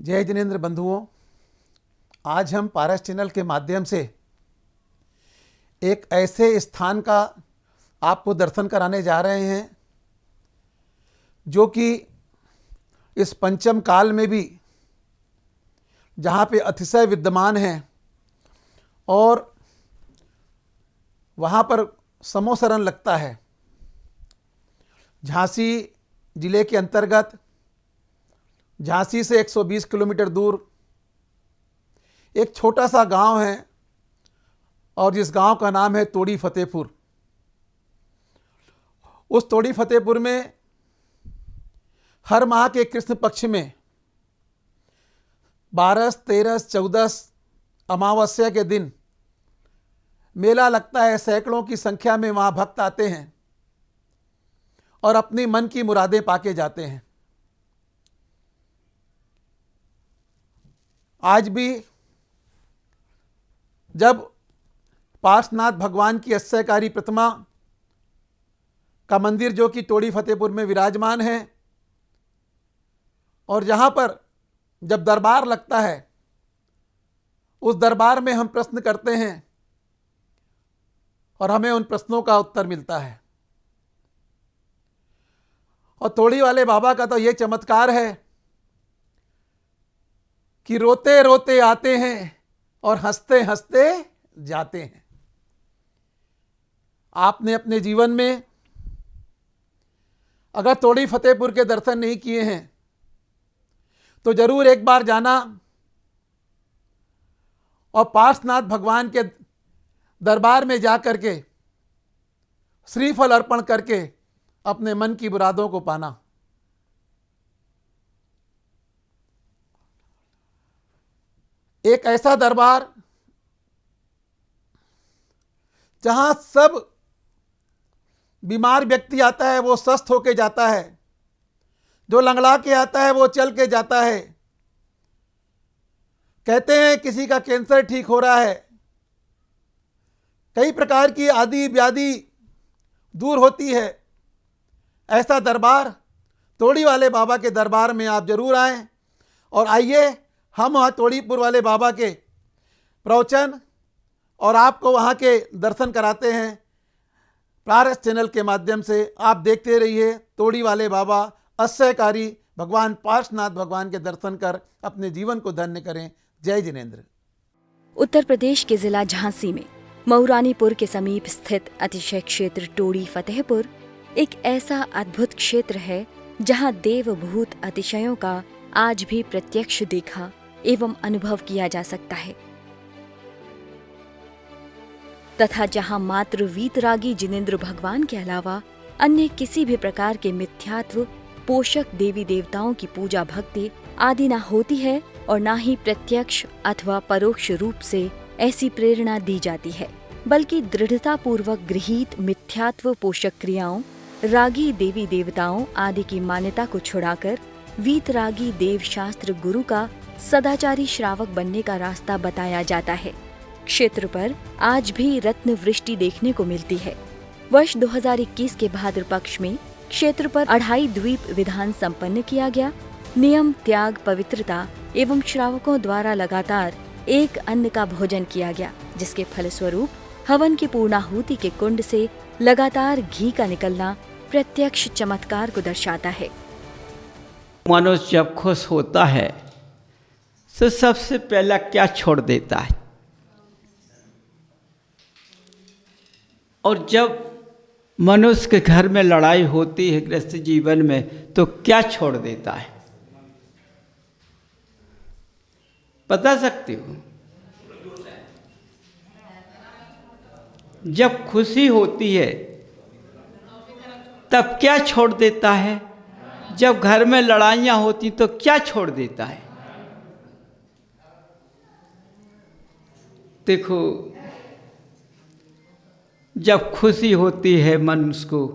जय जिनेंद्र बंधुओं, आज हम पारस चैनल के माध्यम से एक ऐसे स्थान का आपको दर्शन कराने जा रहे हैं जो कि इस पंचम काल में भी जहाँ पे अतिशय विद्यमान है और वहाँ पर समोसरण लगता है। झांसी जिले के अंतर्गत झांसी से 120 किलोमीटर दूर एक छोटा सा गांव है और जिस गांव का नाम है तोड़ी फतेहपुर। उस तोड़ी फतेहपुर में हर माह के कृष्ण पक्ष में 12, 13, 14 अमावस्या के दिन मेला लगता है। सैकड़ों की संख्या में वहाँ भक्त आते हैं और अपनी मन की मुरादें पाके जाते हैं। आज भी जब पार्श्वनाथ भगवान की अस्सयकारी प्रतिमा का मंदिर जो कि तोड़ी फतेहपुर में विराजमान है और जहाँ पर जब दरबार लगता है उस दरबार में हम प्रश्न करते हैं और हमें उन प्रश्नों का उत्तर मिलता है। और तोड़ी वाले बाबा का तो ये चमत्कार है कि रोते रोते आते हैं और हंसते हंसते जाते हैं। आपने अपने जीवन में अगर तोड़ी फतेहपुर के दर्शन नहीं किए हैं तो जरूर एक बार जाना और पार्श्वनाथ भगवान के दरबार में जाकर के श्रीफल अर्पण करके अपने मन की मुरादों को पाना। एक ऐसा दरबार जहां सब बीमार व्यक्ति आता है वो स्वस्थ होके जाता है, जो लंगड़ा के आता है वो चल के जाता है। कहते हैं किसी का कैंसर ठीक हो रहा है, कई प्रकार की आदि व्याधि दूर होती है। ऐसा दरबार तोड़ी वाले बाबा के दरबार में आप जरूर आएं और आइए हम वहाँ तोड़ीपुर वाले बाबा के प्रवचन और आपको वहाँ के दर्शन कराते हैं पारस चैनल के माध्यम से। आप देखते रहिए तोड़ी वाले बाबा अस्सयकारी भगवान पार्श्वनाथ भगवान के दर्शन कर अपने जीवन को धन्य करें। जय जिनेंद्र। उत्तर प्रदेश के जिला झांसी में मऊरानीपुर के समीप स्थित अतिशय क्षेत्र तोड़ी फतेहपुर एक ऐसा अद्भुत क्षेत्र है जहां देवभूत अतिशयों का आज भी प्रत्यक्ष देखा एवं अनुभव किया जा सकता है तथा जहां मात्र वीतरागी जिनेंद्र भगवान के अलावा अन्य किसी भी प्रकार के मिथ्यात्व पोषक देवी देवताओं की पूजा भक्ति आदि न होती है और न ही प्रत्यक्ष अथवा परोक्ष रूप से ऐसी प्रेरणा दी जाती है, बल्कि दृढ़ता पूर्वक गृहीत मिथ्यात्व पोषक क्रियाओं रागी देवी देवताओं आदि की मान्यता को छुड़ाकर वीतरागी देव शास्त्र गुरु का सदाचारी श्रावक बनने का रास्ता बताया जाता है। क्षेत्र पर आज भी रत्न वृष्टि देखने को मिलती है। वर्ष 2021 के भाद्र पक्ष में क्षेत्र पर अढ़ाई द्वीप विधान संपन्न किया गया। नियम त्याग पवित्रता एवं श्रावकों द्वारा लगातार एक अन्न का भोजन किया गया, जिसके फलस्वरूप हवन की पूर्णाहुति के कुंड से लगातार घी का निकलना प्रत्यक्ष चमत्कार को दर्शाता है। मनुष्य जब खुश होता है तो सबसे पहला क्या छोड़ देता है, और जब मनुष्य के घर में लड़ाई होती है गृहस्थ जीवन में तो क्या छोड़ देता है, बता सकते हो? जब खुशी होती है तब क्या छोड़ देता है, जब घर में लड़ाइयाँ होती तो क्या छोड़ देता है? देखो, जब खुशी होती है मनुष्य को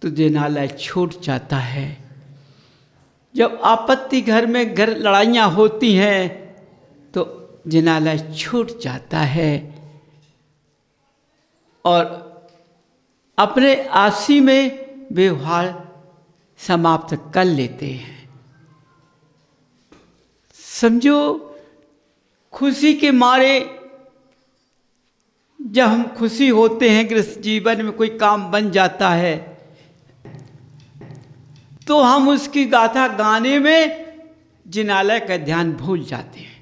तो जिनालय छूट जाता है। जब आपत्ति घर में लड़ाइयाँ होती हैं तो जिनालय छूट जाता है और अपने आपसी में व्यवहार समाप्त कर लेते हैं। समझो, खुशी के मारे जब हम खुशी होते हैं, गृहस्थ जीवन में कोई काम बन जाता है, तो हम उसकी गाथा गाने में जिनालय का ध्यान भूल जाते हैं,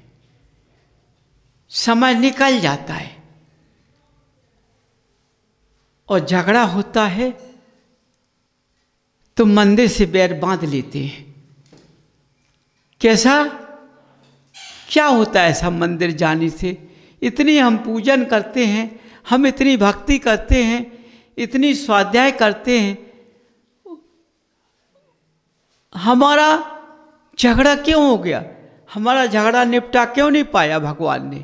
समय निकल जाता है और झगड़ा होता है तो मंदिर से बैर बांध लेते हैं। कैसा क्या होता है ऐसा मंदिर जाने से? इतनी हम पूजन करते हैं, हम इतनी भक्ति करते हैं, इतनी स्वाध्याय करते हैं, हमारा झगड़ा क्यों हो गया? हमारा झगड़ा निपटा क्यों नहीं पाया भगवान ने?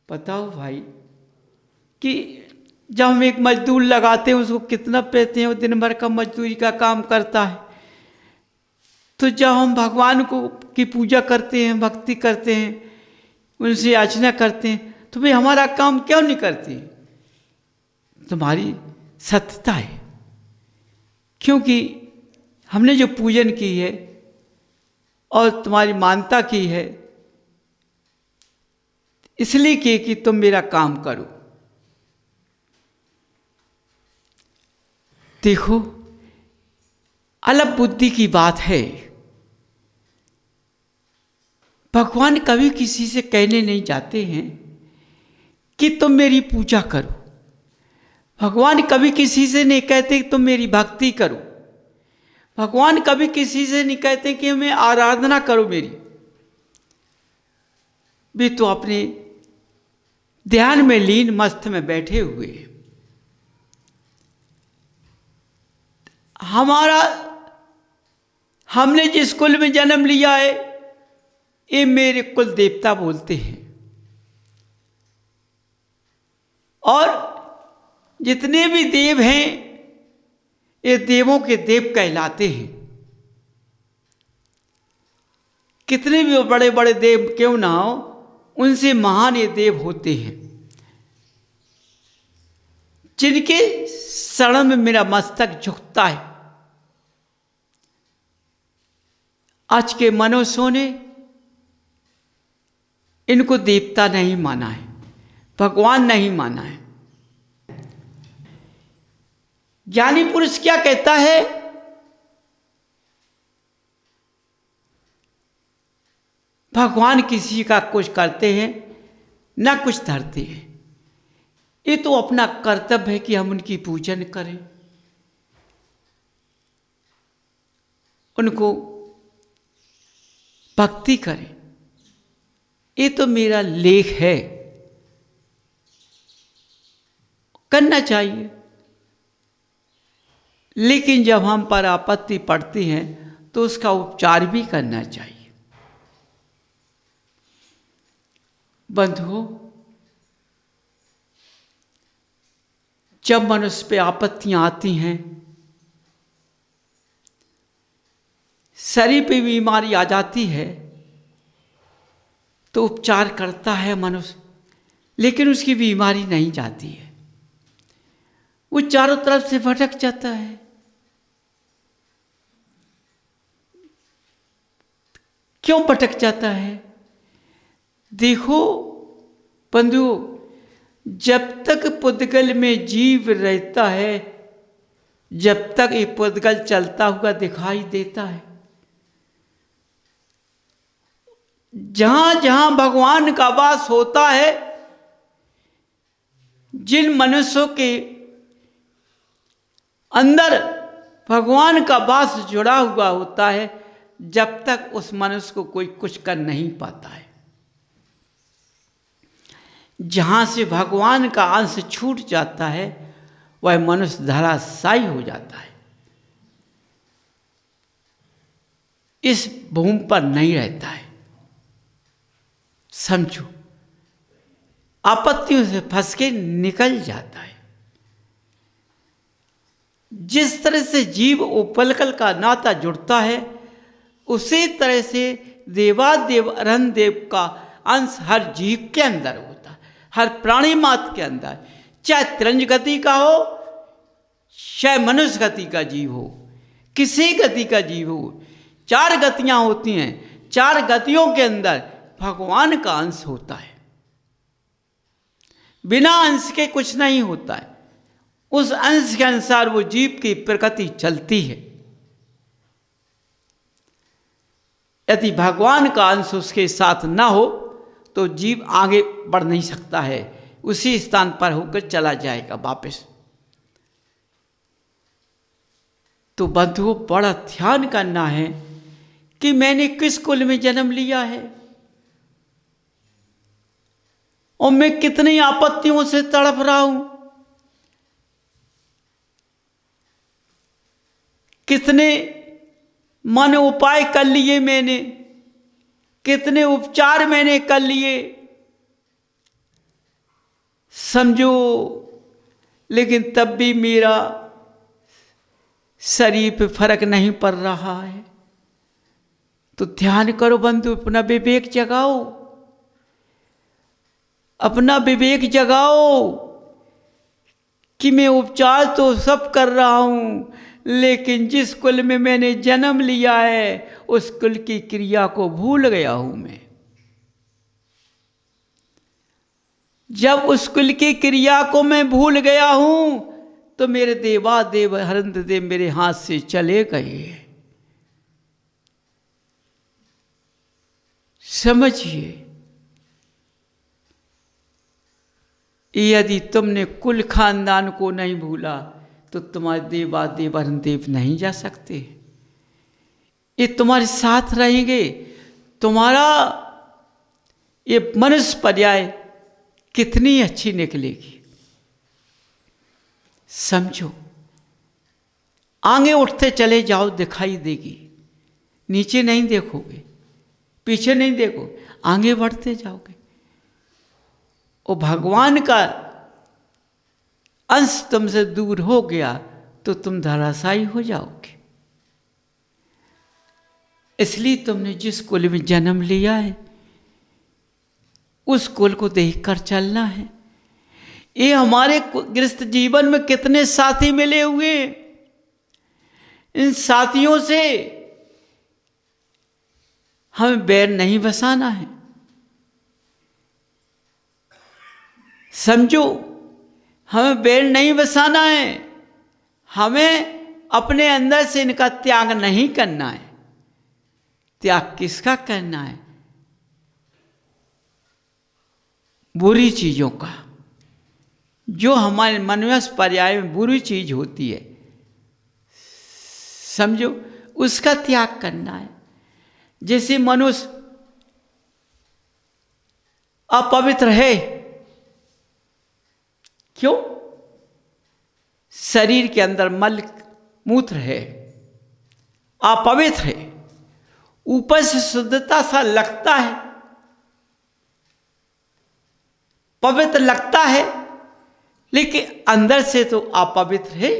बताओ भाई कि जब हम एक मजदूर लगाते हैं, उसको कितना पैसे हैं, वो दिन भर का मजदूरी का काम करता है। तो जब हम भगवान को की पूजा करते हैं, भक्ति करते हैं, उनसे याचना करते हैं, तो भाई हमारा काम क्यों नहीं करते? तुम्हारी सत्यता है, क्योंकि हमने जो पूजन की है और तुम्हारी मानता की है, इसलिए कि तुम मेरा काम करो। देखो, अलग बुद्धि की बात है। भगवान कभी किसी से कहने नहीं जाते हैं कि तुम मेरी पूजा करो। भगवान कभी किसी से नहीं कहते कि तुम मेरी भक्ति करो। भगवान कभी किसी से नहीं कहते कि मैं आराधना करो मेरी। वे तो अपने ध्यान में लीन मस्त में बैठे हुए हैं। हमने जिस कुल में जन्म लिया है, ये मेरे कुल देवता बोलते हैं, और जितने भी देव हैं ये देवों के देव कहलाते हैं। कितने भी बड़े बड़े देव क्यों ना हो, उनसे महान ये देव होते हैं, जिनके शरण में मेरा मस्तक झुकता है। आज के मनुष्यों ने इनको देवता नहीं माना है, भगवान नहीं माना है। ज्ञानी पुरुष क्या कहता है? भगवान किसी का कुछ करते हैं ना कुछ धरते हैं। ये तो अपना कर्तव्य है कि हम उनकी पूजन करें, उनको भक्ति करें। ये तो मेरा लेख है, करना चाहिए। लेकिन जब हम पर आपत्ति पड़ती है तो उसका उपचार भी करना चाहिए। बंधुओं, जब मनुष्य पे आपत्तियां आती हैं, शरीर पे बीमारी आ जाती है, तो उपचार करता है मनुष्य, लेकिन उसकी बीमारी नहीं जाती है। वो चारों तरफ से भटक जाता है। क्यों भटक जाता है? देखो बंधुओं, जब तक पुद्गल में जीव रहता है, जब तक ये पुद्गल चलता हुआ दिखाई देता है, जहां जहां भगवान का वास होता है, जिन मनुष्यों के अंदर भगवान का वास जुड़ा हुआ होता है, जब तक उस मनुष्य को कोई कुछ कर नहीं पाता है। जहां से भगवान का अंश छूट जाता है, वह मनुष्य धराशायी हो जाता है, इस भूमि पर नहीं रहता है। समझो, आपत्तियों से फंस के निकल जाता है। जिस तरह से जीव उपलकल का नाता जुड़ता है, उसी तरह से देवादेव अरहन देव का अंश हर जीव के अंदर होता है, हर प्राणी मात्र के अंदर, चाहे त्रिंज गति का हो, चाहे मनुष्य गति का जीव हो, किसी गति का जीव हो। चार गतियां होती हैं, चार गतियों के अंदर भगवान का अंश होता है। बिना अंश के कुछ नहीं होता है। उस अंश के अनुसार वो जीव की प्रकृति चलती है। यदि भगवान का अंश उसके साथ ना हो तो जीव आगे बढ़ नहीं सकता है, उसी स्थान पर होकर चला जाएगा वापस। तो बंधुओं, बड़ा ध्यान करना है कि मैंने किस कुल में जन्म लिया है और मैं कितनी आपत्तियों से तड़प रहा हूं, कितने मन उपाय कर लिए मैंने, कितने उपचार मैंने कर लिए, समझो, लेकिन तब भी मेरा शरीर पे फर्क नहीं पड़ रहा है। तो ध्यान करो बंधु, अपना विवेक जगाओ, अपना विवेक जगाओ कि मैं उपचार तो सब कर रहा हूं, लेकिन जिस कुल में मैंने जन्म लिया है उस कुल की क्रिया को भूल गया हूं मैं। जब उस कुल की क्रिया को मैं भूल गया हूं तो मेरे देवादेव हरंत देव मेरे हाथ से चले गए। समझिए, यदि तुमने कुल खानदान को नहीं भूला तो तुम्हारे देवादेव हरंत देव नहीं जा सकते। ये तुम्हारे साथ रहेंगे। तुम्हारा ये मनुष्य पर्याय कितनी अच्छी निकलेगी, समझो। आगे उठते चले जाओ, दिखाई देगी। नीचे नहीं देखोगे, पीछे नहीं देखो, आगे बढ़ते जाओगे। और भगवान का अंश तुमसे दूर हो गया तो तुम धराशायी हो जाओगे। इसलिए तुमने जिस कुल में जन्म लिया है उस कुल को देखकर चलना है। ये हमारे गृहस्थ जीवन में कितने साथी मिले हुए हैं, इन साथियों से हमें बैर नहीं बसाना है। समझो, हमें बैर नहीं बसाना है। हमें अपने अंदर से इनका त्याग नहीं करना है। त्याग किसका करना है? बुरी चीजों का, जो हमारे मनवश पर्याय में बुरी चीज होती है, समझो, उसका त्याग करना है। जैसे मनुष्य अपवित्र है, क्यों? शरीर के अंदर मल मूत्र है, अपवित्र है। ऊपर से शुद्धता सा लगता है, पवित्र लगता है, लेकिन अंदर से तो अपवित्र है।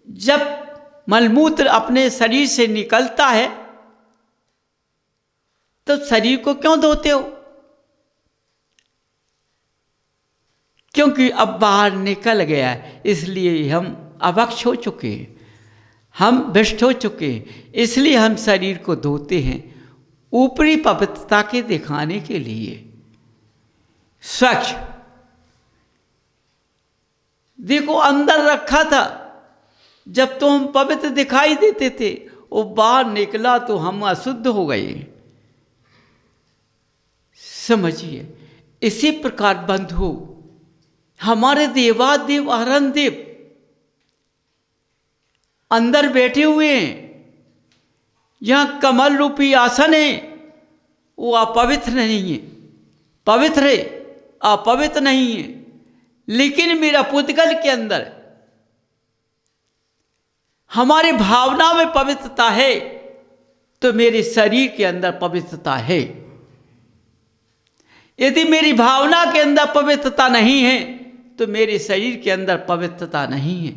जब मलमूत्र अपने शरीर से निकलता है तो शरीर को क्यों धोते हो? क्योंकि अब बाहर निकल गया है, इसलिए हम अभक्ष हो चुके हैं, हम भ्रष्ट हो चुके हैं, इसलिए हम शरीर को धोते हैं, ऊपरी पवित्रता के दिखाने के लिए। स्वच्छ देखो, अंदर रखा था, जब तो हम पवित्र दिखाई देते थे, वो बाहर निकला तो हम अशुद्ध हो गए। समझिए, इसी प्रकार बंधु, हमारे देवादेव हरंत देव अंदर बैठे हुए हैं। यहां कमल रूपी आसन है, वो अपवित्र नहीं है, पवित्र है, अपवित्र नहीं है। लेकिन मेरा पुद्गल के अंदर हमारी भावना में पवित्रता है तो मेरे शरीर के अंदर पवित्रता है। यदि मेरी भावना के अंदर पवित्रता नहीं है तो मेरे शरीर के अंदर पवित्रता नहीं है,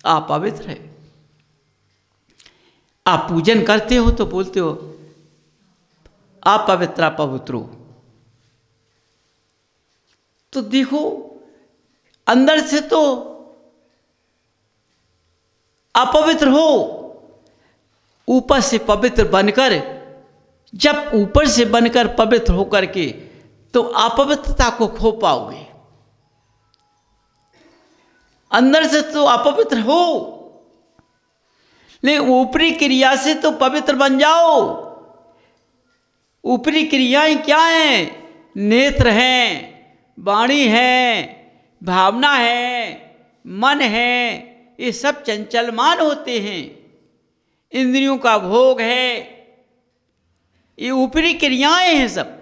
अपवित्र है। आप पूजन करते हो तो बोलते हो आप पवित्र पवित्र हो, तो देखो अंदर से तो अपवित्र हो, ऊपर से पवित्र बनकर, जब ऊपर से बनकर पवित्र होकर के तो अपवित्रता को खो पाओगे। अंदर से तो अपवित्र हो, लेकिन ऊपरी क्रिया से तो पवित्र बन जाओ। ऊपरी क्रियाएं क्या हैं? नेत्र हैं, वाणी है, भावना है, मन है, ये सब चंचलमान होते हैं। इंद्रियों का भोग है, ये ऊपरी क्रियाएं हैं सब।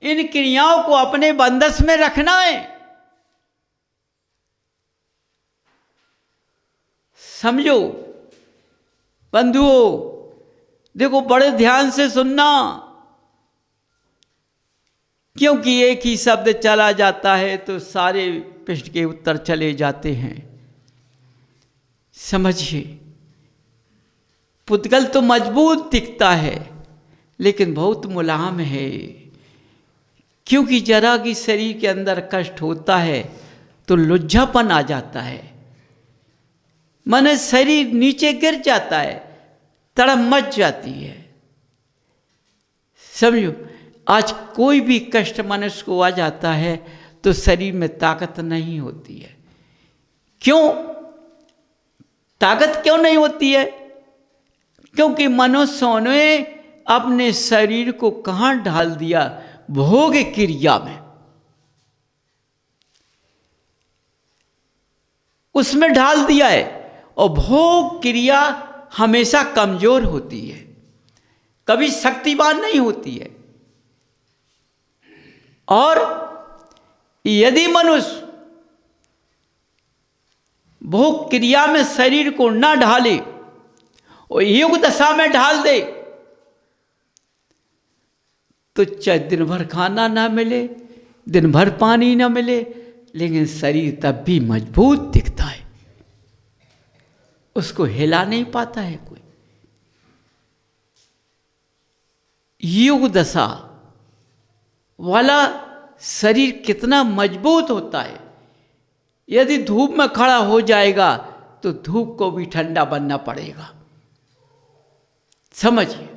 इन क्रियाओं को अपने बंधस में रखना है। समझो बंधुओं, देखो बड़े ध्यान से सुनना, क्योंकि एक ही शब्द चला जाता है तो सारे पृष्ठ के उत्तर चले जाते हैं। समझिए, पुद्गल तो मजबूत दिखता है लेकिन बहुत मुलायम है, क्योंकि जरा कि शरीर के अंदर कष्ट होता है तो लुझापन आ जाता है, माने शरीर नीचे गिर जाता है, तड़प मच जाती है। समझो, आज कोई भी कष्ट मनुष्य को आ जाता है तो शरीर में ताकत नहीं होती है। क्यों ताकत क्यों नहीं होती है? क्योंकि मनुष्यों ने अपने शरीर को कहाँ ढाल दिया? भोग क्रिया में, उसमें ढाल दिया है। और भोग क्रिया हमेशा कमजोर होती है, कभी शक्तिवान नहीं होती है। और यदि मनुष्य भोग क्रिया में शरीर को न ढाले और युग दशा में ढाल दे तो चाहे दिन भर खाना ना मिले, दिन भर पानी ना मिले, लेकिन शरीर तब भी मजबूत दिखता है, उसको हिला नहीं पाता है कोई। युग दशा वाला शरीर कितना मजबूत होता है। यदि धूप में खड़ा हो जाएगा तो धूप को भी ठंडा बनना पड़ेगा। समझिए।